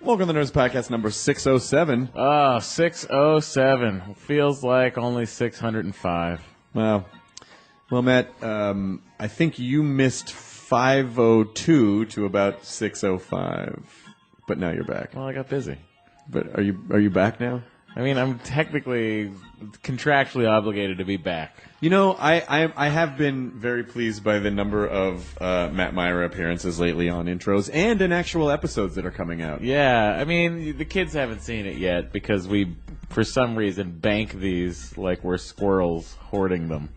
Welcome to the Nerdist Podcast number 607. Oh, 607. Feels like only 605. Wow. Well, Matt, I think you missed 502 to about 605, but now you're back. Well, I got busy. But are you back now? I mean, I'm technically contractually obligated to be back. You know, I have been very pleased by the number of Matt Myra appearances lately on intros and in actual episodes that are coming out. Yeah, I mean, the kids haven't seen it yet because we, for some reason, bank these like we're squirrels hoarding them.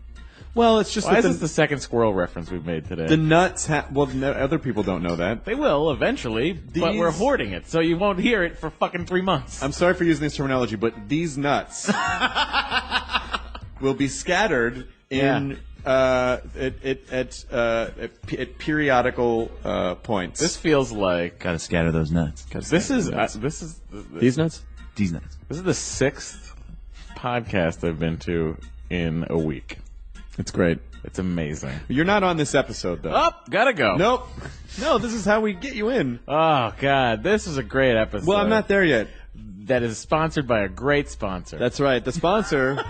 Well, it's just Why is this the second squirrel reference we've made today? The nuts other people don't know that. They will eventually, but we're hoarding it, so you won't hear it for fucking 3 months. I'm sorry for using this terminology, but these nuts will be scattered in at periodical points. This feels like Gotta scatter those nuts. These nuts. These nuts. These nuts. This is the 6th podcast I've been to in a week. It's great. It's amazing. You're not on this episode, though. Oh, gotta go. Nope. No, this is how we get you in. Oh, God. This is a great episode. Well, I'm not there yet. That is sponsored by a great sponsor. That's right. The sponsor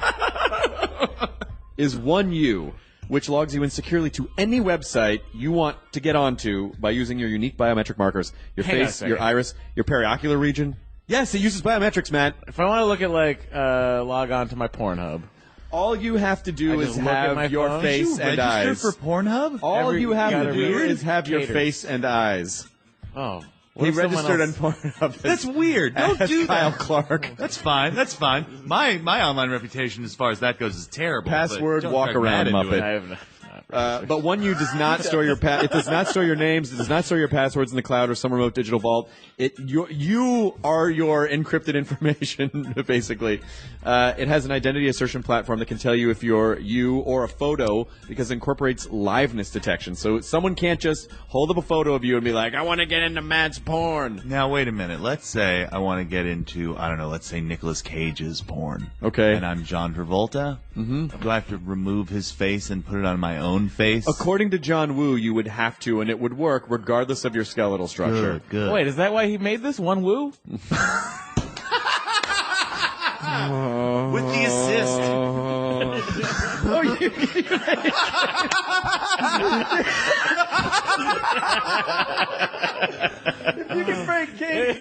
is 1U, which logs you in securely to any website you want to get onto by using your unique biometric markers. Your Hang on a face, second. your iris, your periocular region. Yes, it uses biometrics, Matt. If I want to look at, log on to my Pornhub. All you have to do I is just look at my have your phone? face and eyes. Register for Pornhub? All you have gotta to do be is have your catered. face and eyes. Oh. He registered on Pornhub. That's weird. Don't do Kyle that. Clark. That's fine. That's fine. My online reputation as far as that goes is terrible. Password but don't walk drag around Matt into Muppet. it. I have not But 1U does not store your it does not store your names. It does not store your passwords in the cloud or some remote digital vault. You are your encrypted information, basically. It has an identity assertion platform that can tell you if you're you or a photo because it incorporates liveness detection. So someone can't just hold up a photo of you and be like, I want to get into Matt's porn. Now, wait a minute. Let's say I want to get into, I don't know, let's say Nicolas Cage's porn. Okay. And I'm John Travolta. Mm-hmm. Do I have to remove his face and put it on my own face? According to John Woo, you would have to, and it would work regardless of your skeletal structure. Good. Wait, is that why he made this? One woo? With the assist. You can break Kate.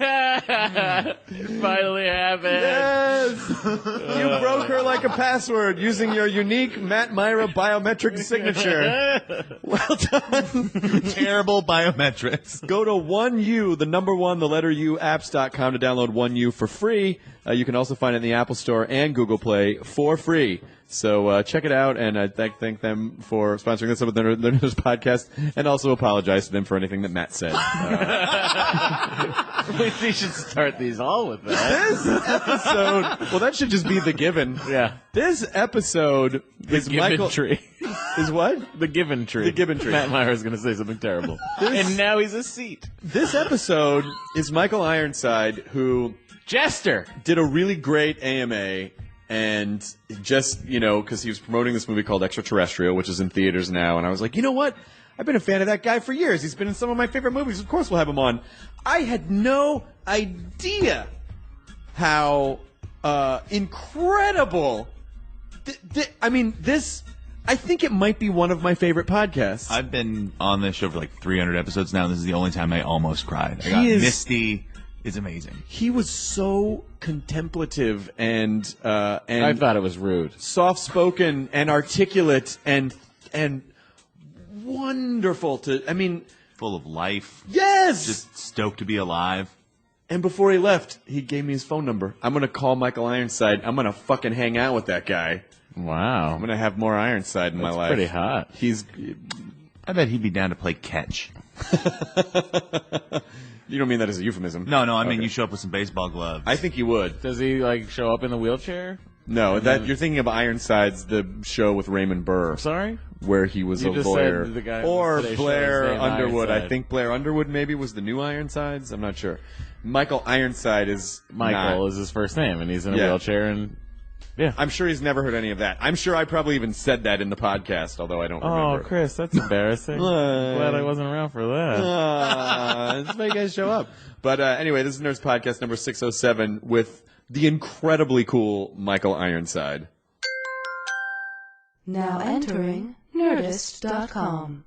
Finally happened. Yes! You broke her like a password using your unique Matt Myra biometric signature. Well done. Terrible biometrics. Go to 1U, the number 1, the letter U, apps.com to download 1U for free. You can also find it in the Apple Store and Google Play for free. So check it out, and I thank them for sponsoring this up with the Nerdist Podcast, and also apologize to them for anything that Matt said. We should start these all with that. This episode, well, that should just be the given. Yeah. This episode is Given Michael. tree. Is what? The given tree. The given tree. Matt Myra's going to say something terrible. And now he's a seat. This episode is Michael Ironside, who Jester. did a really great AMA, and just, because he was promoting this movie called Extraterrestrial, which is in theaters now, and I was like, you know what? I've been a fan of that guy for years. He's been in some of my favorite movies. Of course we'll have him on. I had no idea how incredible. I think it might be one of my favorite podcasts. I've been on this show for like 300 episodes now. This is the only time I almost cried. I got misty. It's amazing. He was so contemplative and I thought it was rude. soft-spoken and articulate and wonderful to. Full of life. Yes. Just stoked to be alive. And before he left, he gave me his phone number. I'm gonna call Michael Ironside. I'm gonna fucking hang out with that guy. Wow. I'm gonna have more Ironside in my life. Pretty hot. I bet he'd be down to play catch. You don't mean that as a euphemism? No, I mean Okay. you show up with some baseball gloves. I think he would. Does he, show up in the wheelchair? No, you're thinking of Ironsides, the show with Raymond Burr. Sorry? Where he was You a just lawyer. said the guy Or on today's show, Blair his name Underwood. Ironside. I think Blair Underwood maybe was the new Ironsides. I'm not sure. Michael Ironside is Michael not. is his first name, and he's in a Yeah. wheelchair, and Yeah. I'm sure he's never heard any of that. I'm sure I probably even said that in the podcast, although I don't remember. Oh, Chris, that's embarrassing. Glad I wasn't around for that. That's why you guys show up. But anyway, this is Nerds Podcast number 607 with the incredibly cool Michael Ironside. Now entering Nerdist.com.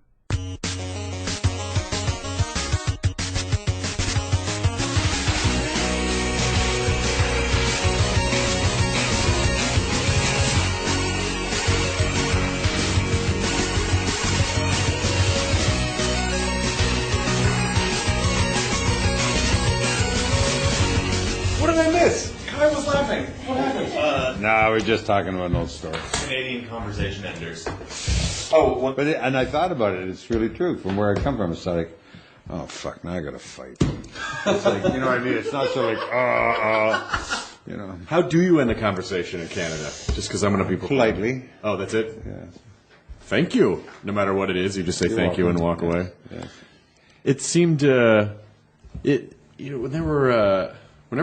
What did I miss? I was laughing. What happened? No, we're just talking about an old story. Canadian conversation enders. Oh, But and I thought about it. It's really true. From where I come from, it's like, oh fuck, now I got to fight. It's like, you know what I mean? It's not so like, you know. how do you end the conversation in Canada? Just because I'm going to be Politely. Oh, that's it? Yeah. Thank you. No matter what it is, you just say thank you and walk away. Yeah. It seemed whenever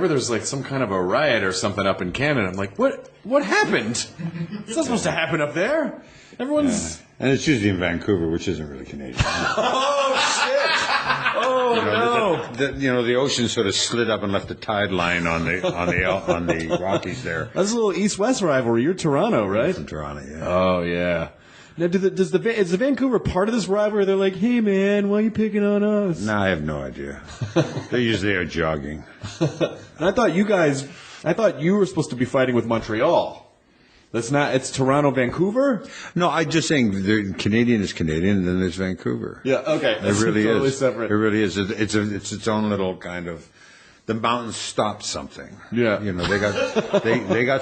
there's like some kind of a riot or something up in Canada, I'm like, what happened? It's not supposed to happen up there. Everyone's And it's usually in Vancouver, which isn't really Canadian. oh shit! Oh no! The ocean sort of slid up and left a tide line on the Rockies there. That's a little East-West rivalry. You're Toronto, right? From Toronto, yeah. Oh yeah. Now, is the Vancouver part of this rivalry? They're like, hey man, why are you picking on us? No, I have no idea. They usually are jogging. And I thought you were supposed to be fighting with Montreal. That's not. It's Toronto, Vancouver. No, I'm just saying Canadian is Canadian, and then there's Vancouver. Yeah. Okay. It really totally is. Separate. It really is. It's its own little kind of. The mountains stopped something. Yeah. You know, they got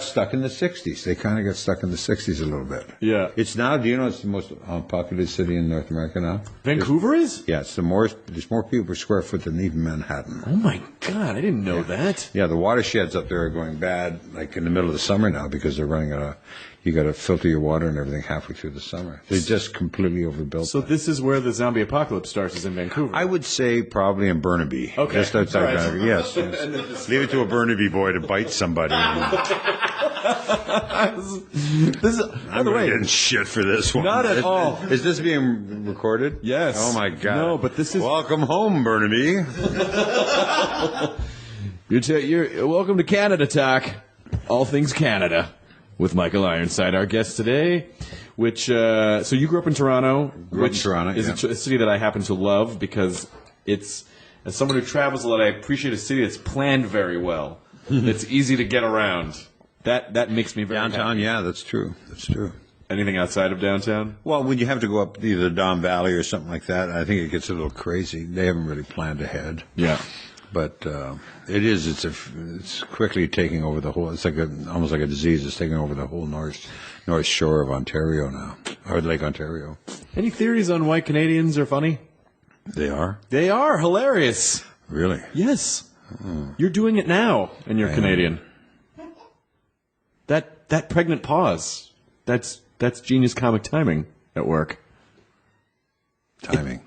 stuck in the 60s. They kind of got stuck in the 60s a little bit. Yeah. It's now. Do you know it's the most populous city in North America now? Vancouver is? Yeah. There's more people per square foot than even Manhattan. Oh my God! I didn't know that. Yeah, the watersheds up there are going bad, like in the middle of the summer now, because they're running out of. You got to filter your water and everything halfway through the summer. They just completely overbuilt. So this is where the zombie apocalypse starts, is in Vancouver. I would say probably in Burnaby. Okay. Just outside All right. Burnaby. Yes. yes. Leave it to a Burnaby boy to bite somebody. This is, by the way, getting shit for this one. Not at all. Is this being recorded? Yes. Oh my God. No, but this is. Welcome home, Burnaby. You're welcome to Canada Talk, all things Canada, with Michael Ironside, our guest today. Which so you grew up in Toronto, which is a city that I happen to love because it's, as someone who travels a lot, I appreciate a city that's planned very well. It's easy to get around. That makes me very Downtown, happy. yeah, that's true. That's true. Anything outside of downtown? Well, when you have to go up either Don Valley or something like that, I think it gets a little crazy. They haven't really planned ahead. Yeah. But it is. It's quickly taking over the whole. It's like almost like a disease. It's taking over the whole north shore of Ontario now, or Lake Ontario. Any theories on why Canadians are funny? They are. They are hilarious. Really? Yes. You're doing it now, and you're Canadian. That pregnant pause. That's genius comic timing at work. Timing.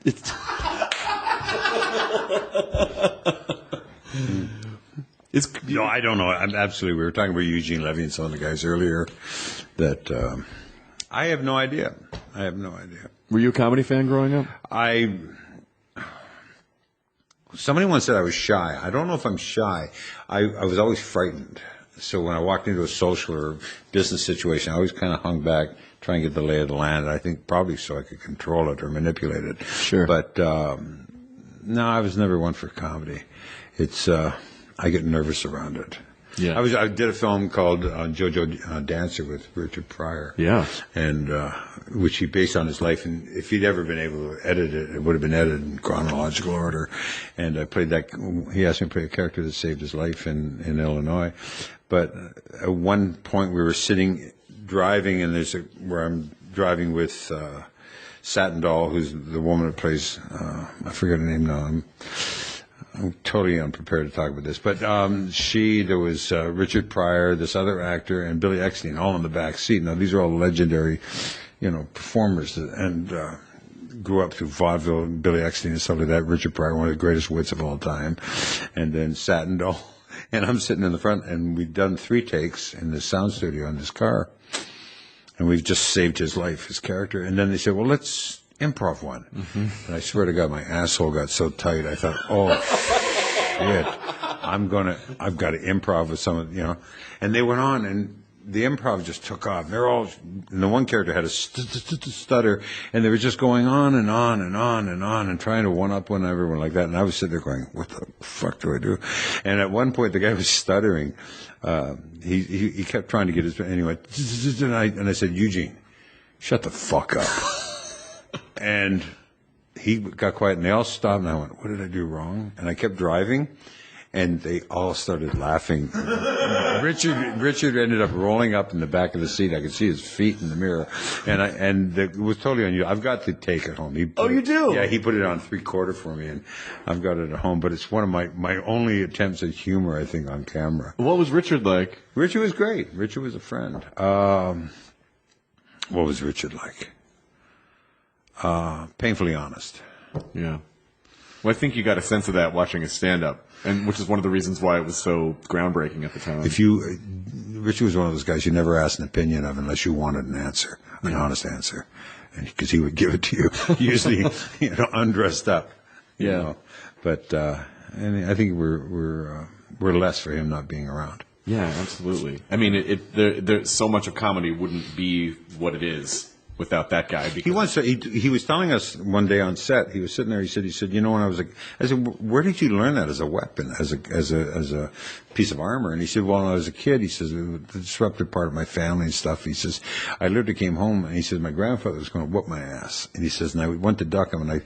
No, I don't know. I'm absolutely. We were talking about Eugene Levy and some of the guys earlier. That I have no idea. Were you a comedy fan growing up? Somebody once said I was shy. I don't know if I'm shy. I was always frightened. So when I walked into a social or business situation, I always kind of hung back, trying to get the lay of the land. And I think probably so I could control it or manipulate it. Sure. But no, I was never one for comedy. It's I get nervous around it. Yeah. I did a film called JoJo Dancer with Richard Pryor. Yeah. And which he based on his life. And if he'd ever been able to edit it, it would have been edited in chronological order. And I played that. He asked me to play a character that saved his life in Illinois. But at one point we were driving, and where I'm driving with Satin Doll, who's the woman that plays. I forget her name now. I'm totally unprepared to talk about this, but there was Richard Pryor, this other actor, and Billy Eckstein, all in the back seat. Now these are all legendary, performers, and grew up through vaudeville. Billy Eckstein and stuff like that. Richard Pryor, one of the greatest wits of all time, and then Satin Doll. And I'm sitting in the front, and we've done 3 takes in the sound studio in this car. And we've just saved his life, his character. And then they said, well, let's improv one. Mm-hmm. And I swear to God, my asshole got so tight. I thought, oh, shit, I've got to improv with someone, And they went on, and the improv just took off. And the one character had a stutter, and they were just going on and on and on and on and trying to one-up everyone like that. And I was sitting there going, what the fuck do I do? And at one point, the guy was stuttering. He kept trying to get his, anyway, and I said, Eugene, shut the fuck up. And he got quiet, and they all stopped, and I went, what did I do wrong? And I kept driving, and they all started laughing. Richard ended up rolling up in the back of the seat. I could see his feet in the mirror, and it was totally on you. I've got the take at home. You do? Yeah, he put it on 3/4 for me, and I've got it at home. But it's one of my only attempts at humor, I think, on camera. What was Richard like? Richard was great. Richard was a friend. What was Richard like? Painfully honest. Yeah. Well, I think you got a sense of that watching his stand-up, and which is one of the reasons why it was so groundbreaking at the time. Richard was one of those guys you never asked an opinion of unless you wanted an answer, an honest answer, and because he would give it to you, usually, undressed up. But and I think we're less for him not being around. Yeah, absolutely. I mean, there's so much of comedy wouldn't be what it is without that guy. He was telling us one day on set. He was sitting there. He said, when I was I said, where did you learn that as a weapon, as a piece of armor? And he said, well, when I was a kid, he says, the disruptive part of my family and stuff. He says, I literally came home, and he says, my grandfather was going to whoop my ass. And he says, and I went to duck him, and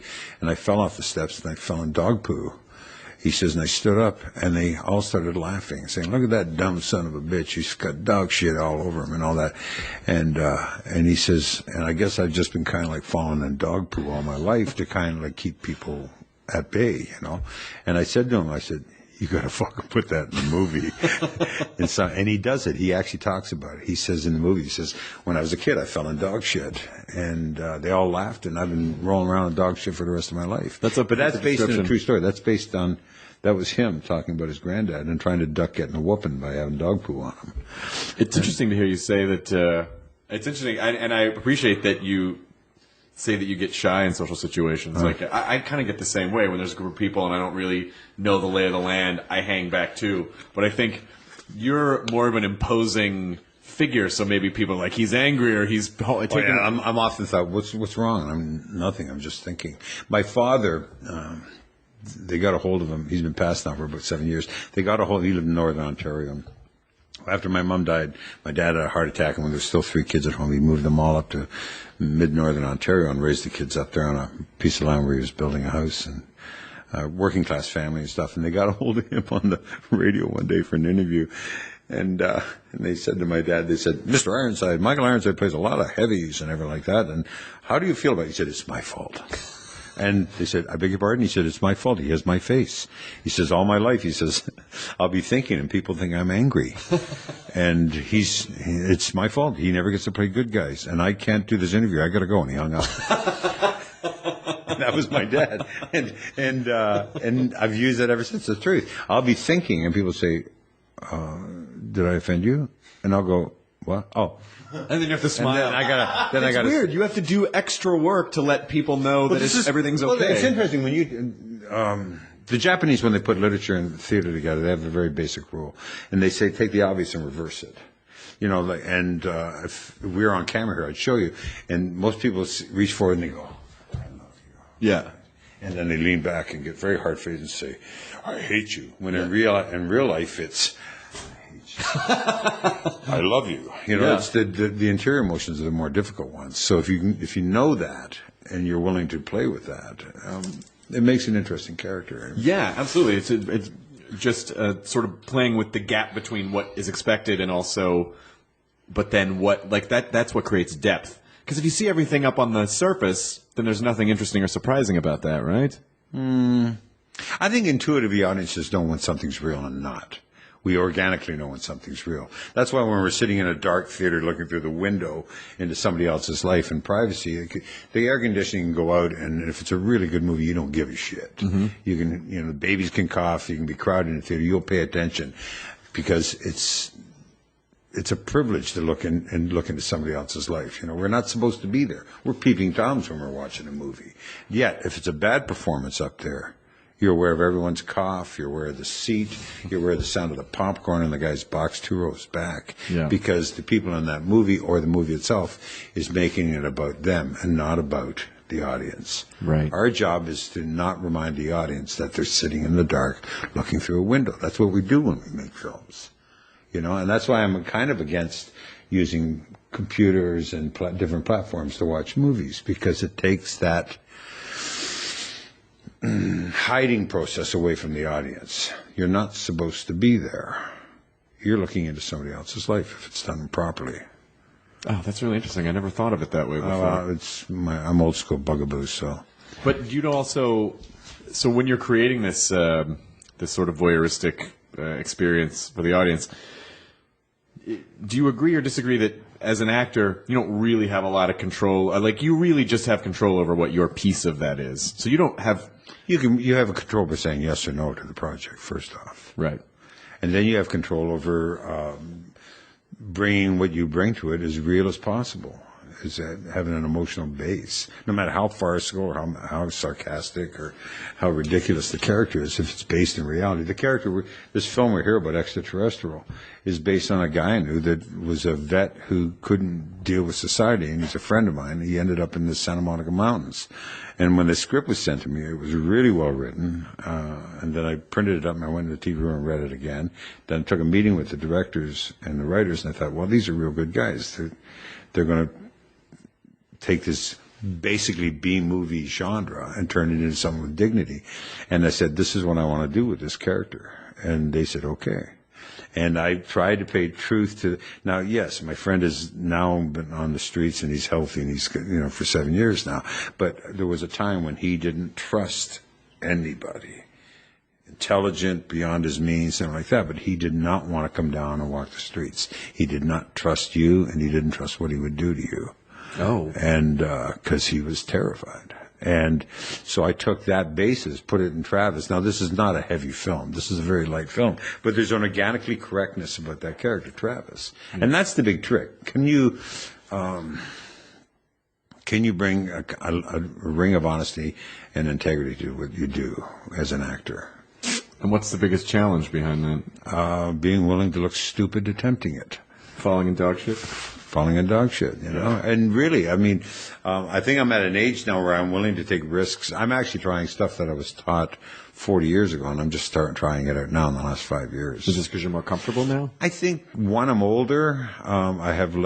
I fell off the steps, and I fell in dog poo. He says, and I stood up, and they all started laughing, saying, look at that dumb son of a bitch. He's got dog shit all over him and all that. And he says, and I guess I've just been kind of like falling in dog poo all my life to kind of like keep people at bay, And I said to him, you got to fucking put that in the movie. And he does it. He actually talks about it. He says in the movie, when I was a kid, I fell in dog shit. And they all laughed, and I've been rolling around in dog shit for the rest of my life. But that's based on a true story. That's based on, that was him talking about his granddad and trying to duck getting a whooping by having dog poo on him. It's interesting to hear you say that. It's interesting, and I appreciate that you say that you get shy in social situations. Like I kind of get the same way when there's a group of people and I don't really know the lay of the land. I hang back too. But I think you're more of an imposing figure, so maybe people are like, he's angry or he's taking. I'm often thought, what's wrong? I'm nothing. I'm just thinking. My father. They got a hold of him. He's been passed now for about 7 years. They got a hold. He lived in Northern Ontario. After my mom died, my dad had a heart attack, and when there were still 3 kids at home, he moved them all up to mid-Northern Ontario and raised the kids up there on a piece of land where he was building a house, and working-class family and stuff. And they got a hold of him on the radio one day for an interview. And they said to my dad, they said, Mr. Ironside, Michael Ironside plays a lot of heavies and everything like that. And how do you feel about it? He said, it's my fault. And they said, I beg your pardon? He said, it's my fault. He has my face. He says, all my life, he says, I'll be thinking and people think I'm angry. And it's my fault. He never gets to play good guys. And I can't do this interview. I got to go. And he hung up. And that was my dad. And I've used that ever since. It's the truth. I'll be thinking and people say, did I offend you? And I'll go, what? Oh. And then you have to smile. And then I gotta. Weird. You have to do extra work to let people know that everything's okay. Well, it's interesting when the Japanese, when they put literature and theater together, they have a very basic rule, and they say take the obvious and reverse it. If we were on camera here, I'd show you, and most people reach forward and they go, I love you. Yeah. And then they lean back and get very hard-faced and say, I hate you. When in real life, it's I love you. It's the interior emotions are the more difficult ones. So if you know that and you're willing to play with that, it makes an interesting character. Yeah, absolutely. It's just sort of playing with the gap between what is expected and also, but then what that's what creates depth. Because if you see everything up on the surface, then there's nothing interesting or surprising about that, right? I think intuitively audiences know when something's real and not. We organically know when something's real. That's why when we're sitting in a dark theater looking through the window into somebody else's life in privacy, the air conditioning can go out, and if it's a really good movie, you don't give a shit. Mm-hmm. You can, the babies can cough, you can be crowded in the theater, you'll pay attention because it's a privilege to look into somebody else's life. We're not supposed to be there. We're peeping toms when we're watching a movie. Yet, if it's a bad performance up there, you're aware of everyone's cough. You're aware of the seat. You're aware of the sound of the popcorn in the guy's box 2 rows back. Yeah. Because the people in that movie or the movie itself is making it about them and not about the audience. Right. Our job is to not remind the audience that they're sitting in the dark looking through a window. That's what we do when we make films. And that's why I'm kind of against using computers and different platforms to watch movies, because it takes that hiding process away from the audience. You're not supposed to be there. You're looking into somebody else's life if it's done properly. Oh, that's really interesting. I never thought of it that way before. I'm old school bugaboo, so. But you'd also, so when you're creating this this sort of voyeuristic experience for the audience, do you agree or disagree that as an actor, you don't really have a lot of control? Like, you really just have control over what your piece of that is. So you don't have... You have a control by saying yes or no to the project, first off. Right. And then you have control over bringing what you bring to it as real as possible, is having an emotional base. No matter how farcical or how sarcastic or how ridiculous the character is, if it's based in reality. The character, this film we're here about, Extraterrestrial, is based on a guy I knew that was a vet who couldn't deal with society, and he's a friend of mine. He ended up in the Santa Monica Mountains. And when the script was sent to me, it was really well written. And then I printed it up and I went to the TV room and read it again. Then I took a meeting with the directors and the writers, and I thought, well, these are real good guys. They're going to take this basically B-movie genre and turn it into something with dignity. And I said, this is what I want to do with this character. And they said, okay. And I tried to pay truth to... Now, yes, my friend has now been on the streets and he's healthy and he's, for 7 years now. But there was a time when he didn't trust anybody. Intelligent, beyond his means, something like that. But he did not want to come down and walk the streets. He did not trust you, and he didn't trust what he would do to you. Oh. And because he was terrified. And so I took that basis, put it in Travis. Now, this is not a heavy film. This is a very light film. But there's an organically correctness about that character, Travis. Mm-hmm. And that's the big trick. Can you bring a ring of honesty and integrity to what you do as an actor? And what's the biggest challenge behind that? Being willing to look stupid attempting it. Falling in dog shit? Falling in dog shit, And really, I mean, I think I'm at an age now where I'm willing to take risks. I'm actually trying stuff that I was taught 40 years ago, and I'm just trying it out now in the last 5 years. Is this because you're more comfortable now? I think, one, I'm older. I have less